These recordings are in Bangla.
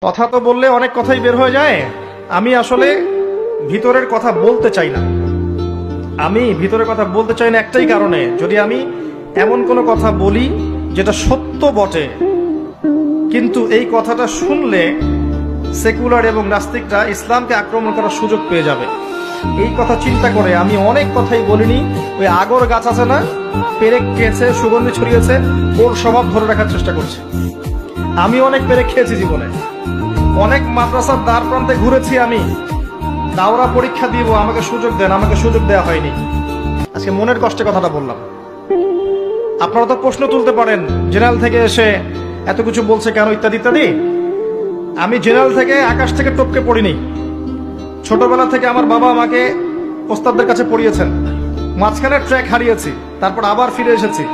কথা তো বললে অনেক কথাই বের হয়ে যায়। আমি আসলে ভিতরের কথা বলতে চাই না। আমি ভিতরের কথা বলতে চাই না একটাই কারণে, যদি আমি এমন কোনো কথা বলি যেটা সত্য বটে, কিন্তু এই কথাটা শুনলে সেকুলার এবং নাস্তিকরা ইসলামকে আক্রমণ করার সুযোগ পেয়ে যাবে, এই কথা চিন্তা করে আমি অনেক কথাই বলিনি। ওই আগর গাছ আছে না, পেরেক খেয়েছে, সুগন্ধি ছড়িয়েছে, ওর স্বভাব ধরে রাখার চেষ্টা করছে। আমি অনেক পেরেক খেয়েছি জীবনে, অনেক মাদ্রাসার দ্বার প্রান্তে ঘুরেছি, আমি দাওরা পরীক্ষা দিব, আমাকে সুযোগ দেন, আমাকে সুযোগ দেওয়া হয়নি। আজকে মনের কষ্টে কথাটা বললাম। আপনারা তো প্রশ্ন তুলতে পারেন জেনারেল থেকে এসে এত কিছু বলছে কেন, ইত্যাদি ইত্যাদি। আমি জেনারেল থেকে আকাশ থেকে টপকে পড়িনি। ছোটবেলা থেকে আমার বাবা আমাকে ওস্তাদদের কাছে পড়িয়েছেন, মাঝখানে ট্র্যাক হারিয়েছি, তারপর আবার ফিরে এসেছি,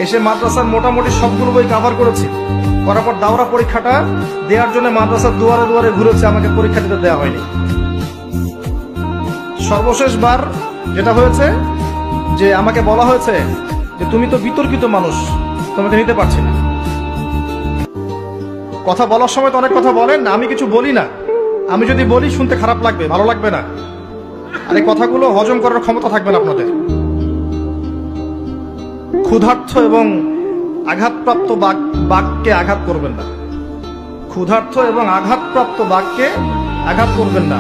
এসে মাদ্রাসার মোটামুটি সবগুলো বই কাভার করেছি। করার পর দাওরা পরীক্ষাটা দেওয়ার জন্য মাদ্রাসার দুয়ারে দুয়ারে ঘুরেছে, আমাকে পরীক্ষা দিতে দেওয়া হয়নি। সর্বশেষ বার যেটা হয়েছে যে আমাকে বলা হয়েছে যে তুমি তো বিতর্কিত মানুষ, তোমাকে নিতে পারছি না। কথা বলার সময় তো অনেক কথা বলেন, আমি কিছু বলি না। আমি যদি বলি শুনতে খারাপ লাগবে, ভালো লাগবে না, আর এই কথাগুলো হজম করার ক্ষমতা থাকবে না আপনাদের। ক্ষুধার্ত এবং আঘাতপ্রাপ্ত বাক্যে আঘাত করবেন না। ক্ষুধার্ত এবং আঘাতপ্রাপ্ত বাক্যে আঘাত করবেন না,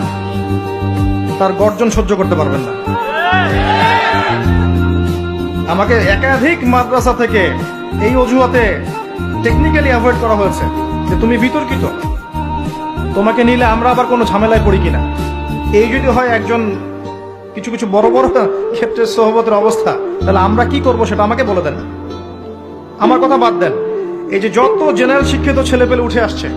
তার গর্জন সহ্য করতে পারবেন না। আমাকে একাধিক মাদ্রাসা থেকে এই অজুহাতে টেকনিক্যালি অ্যাভয়েড করা হয়েছে যে তুমি বিতর্কিত, তোমাকে নিলে আমরা আবার কোনো ঝামেলায় পড়ি কিনা। এই যদি হয় একজন কিছু কিছু বড় বড় ক্ষেত্রে সহবতের অবস্থা, তাহলে আমরা কি করব সেটা আমাকে বলে দেন। আমার কথা বাদ দেন, এই যে যত জেনারেল শিক্ষিত ছেলে পেলে উঠে আসছে,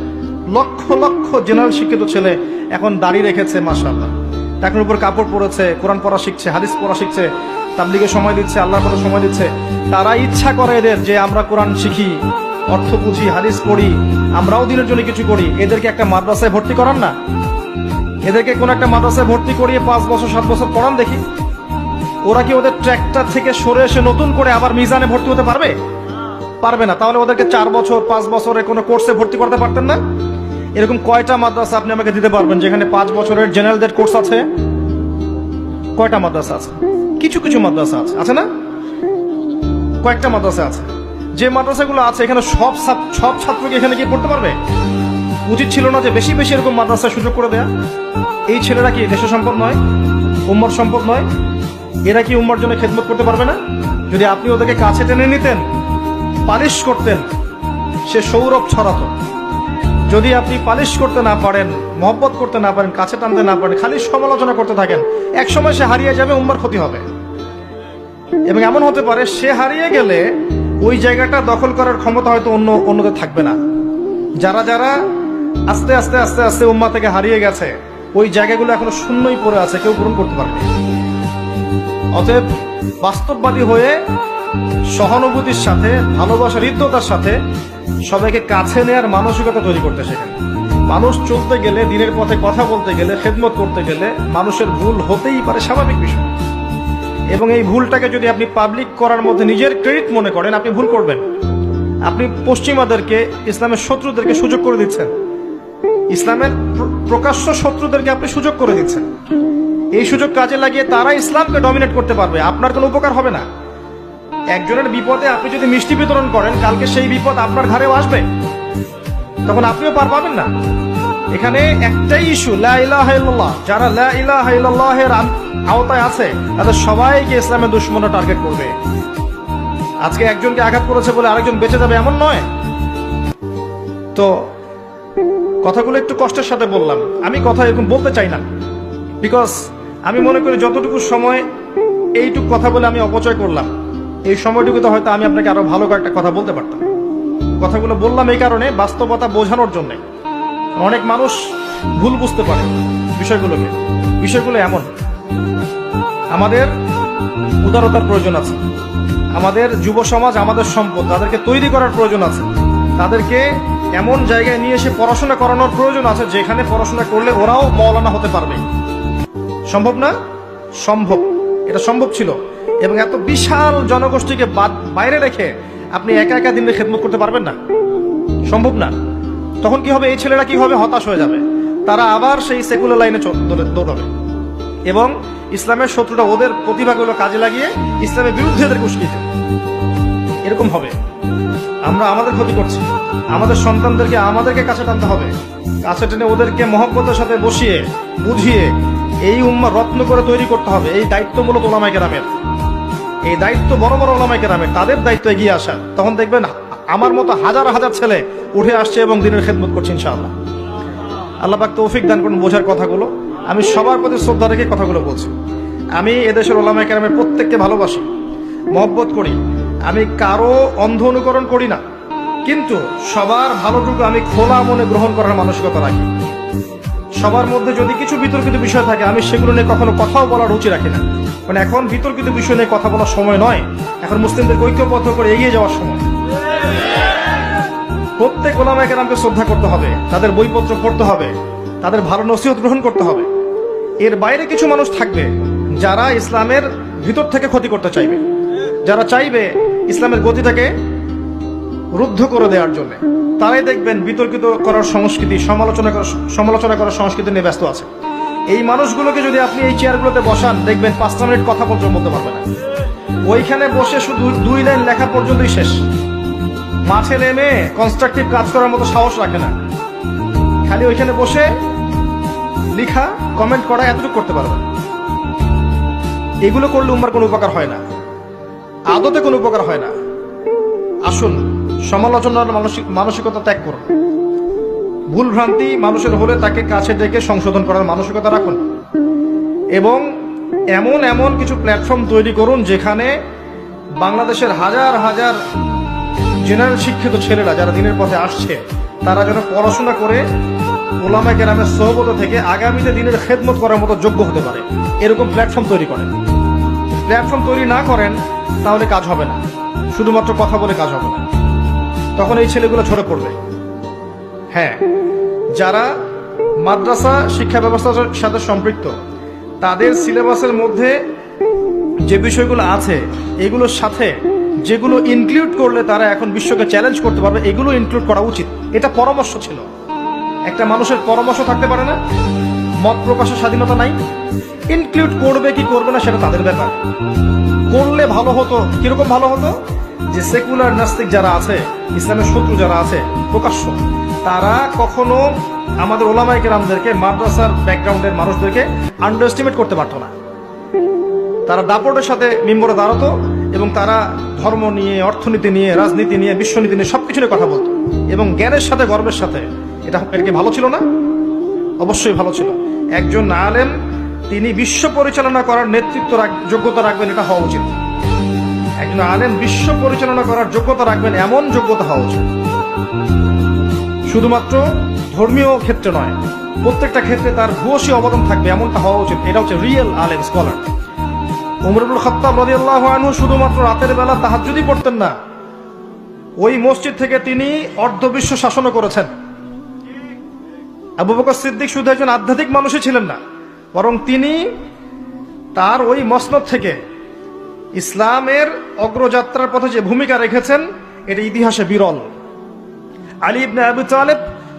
লক্ষ লক্ষ জেনারেল শিক্ষিত ছেলে এখন দাড়ি রেখেছে, মাশাআল্লাহ, টাকার উপর কাপড় পরেছে, কোরআন পড়া শিখছে, হাদিস পড়া শিখছে, তাবলীগে সময় দিচ্ছে, আল্লাহর কথা সময় দিচ্ছে। তারা ইচ্ছা করে এদের যে আমরা কোরআন শিখি, অর্থ বুঝি, হাদিস পড়ি, আমরাও দিনের জন্য কিছু করি। এদেরকে একটা মাদ্রাসায় ভর্তি করান না, এদেরকে কোন একটা মাদ্রাসায় ভর্তি করিয়ে 5 বছর 7 বছর পড়ান দেখি। ওরা কি ওদের ট্র্যাকটা থেকে সরে এসে নতুন করে আবার মিজানে ভর্তি হতে পারবে? পারবে না। তাহলে ওদেরকে 4 বছর 5 বছরের কোনো কোর্সে ভর্তি করতে পারতেন না? এরকম কয়টা মাদ্রাসা আপনি আমাকে দিতে পারবেন যেখানে 5 বছরের জেনারেলদের কোর্স আছে? কয়টা মাদ্রাসা আছে? কিছু কিছু মাদ্রাসা আছে, আছে না? কয়েকটা মাদ্রাসা আছে। যে মাদ্রাসাগুলো আছে এখানে সব ছাত্রকে এখানে গিয়ে পড়তে পারবে? উচিত ছিল না যে বেশি বেশি এরকম মাদ্রাসায় সুযোগ করে দেয়া? এই ছেলেরা কি দেশের সম্পদ নয়, উম্মার সম্পদ নয়? এরা কি উম্মার জন্য খেদমত করতে পারবে না? যদি আপনি ওদেরকে কাছে টেনে নিতেন, পালিশ করতেন, সে সৌরভ ছড়াতো। যদি আপনি পালিশ করতে না পারেন, মহব্বত করতে না পারেন, কাছে টানতে না পারেন, খালি সমালোচনা করতে থাকেন, এক সময় সে হারিয়ে যাবে, উম্মার ক্ষতি হবে। এবং এমন হতে পারে সে হারিয়ে গেলে ওই জায়গাটা দখল করার ক্ষমতা হয়তো অন্যদের থাকবে না। যারা যারা আস্তে আস্তে আস্তে আস্তে উম্মা থেকে হারিয়ে গেছে, ওই জায়গাগুলো এখনো শূন্যই পড়ে আছে, কেউ পূরণ করতে পারবে। অতএব বাস্তববাদী হয়ে সহানুভূতির সাথে, ভালোবাসার হৃদ্যতার সাথে সবাইকে কাছে নেয়ার মানসিকতা তৈরি করতে শেখেন। মানুষ চলতে গেলে, দিনের পথে কথা বলতে গেলে, খেদমত করতে গেলে মানুষের ভুল হতেই পারে, স্বাভাবিক বিষয়। এবং এই ভুলটাকে যদি আপনি পাবলিক করার মধ্যে নিজের ক্রেডিট মনে করেন, আপনি ভুল করবেন। আপনি পশ্চিমাদেরকে, ইসলামের শত্রুদেরকে সুযোগ করে দিচ্ছেন, ইসলামের প্রকাশ্য শত্রুদেরকে আপনি সুযোগ করে দিচ্ছেন। এই সুযোগ কাজে লাগিয়ে তারা ইসলামকে ডমিনেট করতে পারবে, আপনার কোনো উপকার হবে না। একজনের বিপদে আপনি যদি মিষ্টি বিতরণ করেন, কালকে সেই বিপদ আপনার ঘাড়েও আসবে, তখন আপনিও পার পাবেন না। এখানে একটাই ইস্যু, লা ইলাহা ইল্লাল্লাহ। যারা লা ইলাহা ইল্লাল্লাহের আওতায় আছে তাদের সবাইকে ইসলামের দুশমনরা টার্গেট করবে। আজকে একজনকে আঘাত করেছে বলে আরেকজন বেঁচে যাবে এমন নয়। তো কথাগুলো একটু কষ্টের সাথে বললাম। আমি কথা এরকম বলতে চাই না, বিকজ আমি মনে করি যতটুকু সময় এইটুকু কথা বলে আমি অপচয় করলাম, এই সময়টুকুতে হয়তো আমি আপনাকে আরো ভালো কয়েকটা কথা বলতে পারতাম। কথাগুলো বললাম এই কারণে, বাস্তবতা বোঝানোর জন্য। অনেক মানুষ ভুল বুঝতে পারে বিষয়গুলোকে। বিষয়গুলো এমন, আমাদের উদারতার প্রয়োজন আছে, আমাদের যুব সমাজ আমাদের সম্পদ, তাদেরকে তৈরি করার প্রয়োজন আছে, তাদেরকে এমন জায়গায় নিয়ে এসে পড়াশোনা করানোর প্রয়োজন আছে যেখানে পড়াশোনা করলে ওরাও মওলানা হতে পারবে। সম্ভব না? সম্ভব, এটা সম্ভব ছিল। এবং এত বিশাল জনগোষ্ঠীকে বাইরে রেখে আপনি একা একা দিনে খেদমত করতে পারবেন না, সম্ভব না। তখন কি হবে? এই ছেলেরা কি হবে? হতাশ হয়ে যাবে। তারা আবার সেই সেকুলার লাইনে দৌড়াবে এবং ইসলামের শত্রুরা ওদের প্রতিভাগুলো কাজে লাগিয়ে ইসলামের বিরুদ্ধে এদের উস্কিয়ে এরকম হবে। আমরা আমাদের ক্ষতি করছি। আমাদের সন্তানদেরকে আমাদেরকে কাছে টানতে হবে, কাছে টেনে ওদেরকে মহব্বতের সাথে বসিয়ে বুঝিয়ে এই উম্মাহ রত্ন করে তৈরি করতে হবে। এই দায়িত্ব মূলত ওলামায়ে কেরামের, এই দায়িত্ব বড় বড় ওলামায়ে কেরামের, তাদের দায়িত্ব এগিয়ে আসা। তখন দেখবেন আমার মতো হাজার হাজার ছেলে উঠে আসছে এবং দিনের খেদমত করছে ইনশাআল্লাহ। আল্লাহ পাক তৌফিক দান করুন বোঝার কথাগুলো। আমি সবার প্রতি শ্রদ্ধা রেখে কথাগুলো বলছি। আমি এদেশের ওলামায়ে কেরামের প্রত্যেককে ভালোবাসি, মহব্বত করি। আমি কারো অন্ধ অনুকরণ করি না, কিন্তু সবার ভালোটুকু আমি খোলা মনে গ্রহণ করার মানসিকতা রাখি। সবার মধ্যে যদি কিছু বিতর্কিত বিষয় থাকে আমি সেগুলো নিয়ে কখনো কথাও বলার রুচি রাখি না। মানে এখন বিতর্কিত বিষয় নিয়ে কথা বলার সময় নয়, এখন মুসলিমদের ঐক্যবদ্ধ করে এগিয়ে যাওয়ার সময়। প্রত্যেক ওলামায়ে কেরামকে শ্রদ্ধা করতে হবে, তাদের বইপত্র পড়তে হবে, তাদের ভালো নসিহত গ্রহণ করতে হবে। এর বাইরে কিছু মানুষ থাকবে যারা ইসলামের ভিতর থেকে ক্ষতি করতে চাইবে, যারা চাইবে ইসলামের গতিটাকে রুদ্ধ করে দেওয়ার জন্য। তারাই দেখবেন বিতর্কিত করার সংস্কৃতি, সমালোচনা করার সংস্কৃতি নিয়ে ব্যস্ত আছে। এই মানুষগুলোকে যদি আপনি এই চেয়ারগুলোতে বসান, দেখবেন 5 মিনিট কথা পর্যন্ত বলতে পারবে না। ওইখানে বসে শুধু 2 লাইন লেখা পর্যন্তই শেষ। মাঠে নেমে কনস্ট্রাকটিভ কাজ করার মতো সাহস রাখে না। খালি ওইখানে বসে লেখা, কমেন্ট করা, এতটুকু করতে পারবে। এগুলো করলে উম্মার কোনো উপকার হয় না, আদতে কোনো উপকার হয় না। আসুন সমালোচনার মানসিকতা ত্যাগ করুন। ভুল ভ্রান্তি মানুষের হলে তাকে কাছে ডেকে সংশোধন করার মানসিকতা রাখুন এবং এমন এমন কিছু প্ল্যাটফর্ম তৈরি করুন যেখানে বাংলাদেশের হাজার হাজার জেনারেল শিক্ষিত ছেলেরা যারা দিনের পথে আসছে তারা যেন পড়াশোনা করে ওলামায়ে কেরামের সোহবত থেকে আগামীতে দিনের খেদমত করার মতো যোগ্য হতে পারে, এরকম প্ল্যাটফর্ম তৈরি করেন। প্ল্যাটফর্ম তৈরি না করেন তাহলে কাজ হবে না, শুধুমাত্র কথা বলে কাজ হবে না। তখন এই ছেলেগুলো ঝরে পড়বে। হ্যাঁ, যারা মাদ্রাসা শিক্ষা ব্যবস্থার সাথে সম্পৃক্ত, তাদের সিলেবাসের মধ্যে যে বিষয়গুলো আছে এগুলোর সাথে যেগুলো ইনক্লুড করলে তারা এখন বিশ্বকে চ্যালেঞ্জ করতে পারবে, এগুলো ইনক্লুড করা উচিত। এটা পরামর্শ ছিল। একটা মানুষের পরামর্শ থাকতে পারে না? মত প্রকাশের স্বাধীনতা নাই? ইনক্লুড করবে কি করবে না সেটা তাদের ব্যাপার। করলে ভালো হতো। কিরকম ভালো হতো? যে সেকুলার নাস্তিক যারা আছে, ইসলামের শত্রু যারা আছে প্রকাশ্য, তারা কখনো আমাদের ওলামায়ে কেরামদেরকে, মাদ্রাসার ব্যাকগ্রাউন্ডের মানুষদেরকে আন্ডার এস্টিমেট করতে পারতো না। তারা দাপটের সাথে মিম্বরে দাঁড়াতো এবং তারা ধর্ম নিয়ে, অর্থনীতি নিয়ে, রাজনীতি নিয়ে, বিশ্বনীতি নিয়ে সবকিছু নিয়ে কথা বলতো এবং জ্ঞানের সাথে, গর্বের সাথে। এটা কি ভালো ছিল না? অবশ্যই ভালো ছিল। একজন আলেম তিনি বিশ্ব পরিচালনা করার নেতৃত্ব যোগ্যতা রাখবেন, এটা হওয়া উচিত। একজন আলেম বিশ্ব পরিচালনা করার যোগ্যতা রাখবেন, এমন যোগ্যতা হওয়া উচিত। শুধুমাত্র ধর্মীয় ক্ষেত্রে নয়, প্রত্যেকটা ক্ষেত্রে তার ভূয়সী অবদান থাকবে, এমনটা হওয়া উচিত। এটা হচ্ছে রিয়েল আলেম, স্কলার। ওমর ইবনুল খাত্তাব রাদিয়াল্লাহু আনহু শুধুমাত্র রাতের বেলা তাহাজ্জুদই পড়তেন না, ওই মসজিদ থেকে তিনি অর্ধবিশ্ব শাসনও করেছেন। আবু বকর সিদ্দিক শুধু একজন আধ্যাত্মিক মানুষই ছিলেন না, বরং তিনি তার ওই মসনদ থেকে ইসলামের অগ্রযাত্রার পথে যে ভূমিকা রেখেছেন এটা ইতিহাসে বিরল। আলী ইবনে আবি তালেব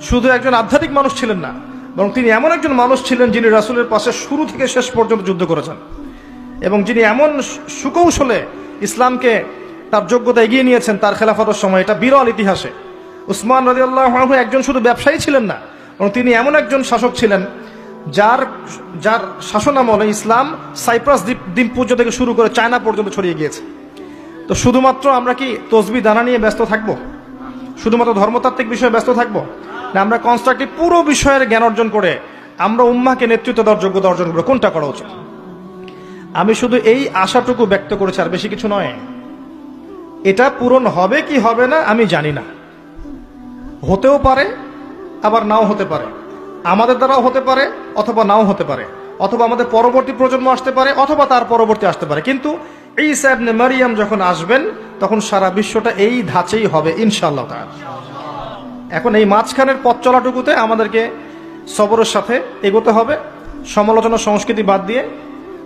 শুধু একজন আধ্যাত্মিক মানুষ ছিলেন না, বরং তিনি এমন একজন মানুষ ছিলেন যিনি রাসূলের পাশে শুরু থেকে শেষ পর্যন্ত যুদ্ধ করেছেন এবং যিনি এমন সুকৌশলে ইসলামকে তার যোগ্যতা এগিয়ে নিয়েছেন তার খেলাফতের সময়। এটা বিরল ইতিহাসে। উসমান রাদিয়াল্লাহু আনহু একজন শুধু ব্যবসায়ী ছিলেন না, বরং তিনি এমন একজন শাসক ছিলেন যার শাসনামলে ইসলাম সাইপ্রাস দ্বীপপুঞ্জ থেকে শুরু করে চায়না পর্যন্ত ছড়িয়ে গিয়েছে। তো শুধুমাত্র আমরা কি তসবিহ দানা নিয়ে ব্যস্ত থাকবো? শুধুমাত্র ধর্মতাত্ত্বিক বিষয়ে ব্যস্ত থাকবো? না আমরা কনস্ট্রাকটিভ পুরো বিষয়ের জ্ঞান অর্জন করে আমরা উম্মাহকে নেতৃত্ব দেওয়ার যোগ্যতা অর্জন করবো? কোনটা করা উচিত? আমি শুধু এই আশাটুকু ব্যক্ত করেছি, আর বেশি কিছু নয়। এটা পূরণ হবে কি হবে না আমি জানি না, হতেও পারে আবার নাও হতে পারে। আমাদের দ্বারাও হতে পারে অথবা নাও হতে পারে, অথবা আমাদের পরবর্তী প্রজন্ম আসতে পারে অথবা তার পরবর্তী আসতে পারে। কিন্তু ঈসা ইবনে মারইয়াম যখন আসবেন তখন সারা বিশ্বটা এই ধাঁচেই হবে ইনশাআল্লাহ তাআলা। এখন এই মাঝখানের পথ চলাটুকুতে আমাদেরকে সবরের সাথে এগোতে হবে, সমালোচনা সংস্কৃতি বাদ দিয়ে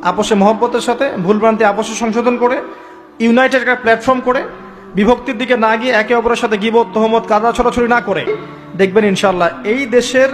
আপোষে মহব্বতের সাথে ভুলভ্রান্তি আপোষে সংশোধন করে ইউনাইটেড একটা প্ল্যাটফর্ম করে বিভক্তির দিকে না গিয়ে একে অপরের সাথে গীবত, তহমত, কাদা ছড়াছড়ি না করে দেখবেন ইনশাআল্লাহ এই দেশের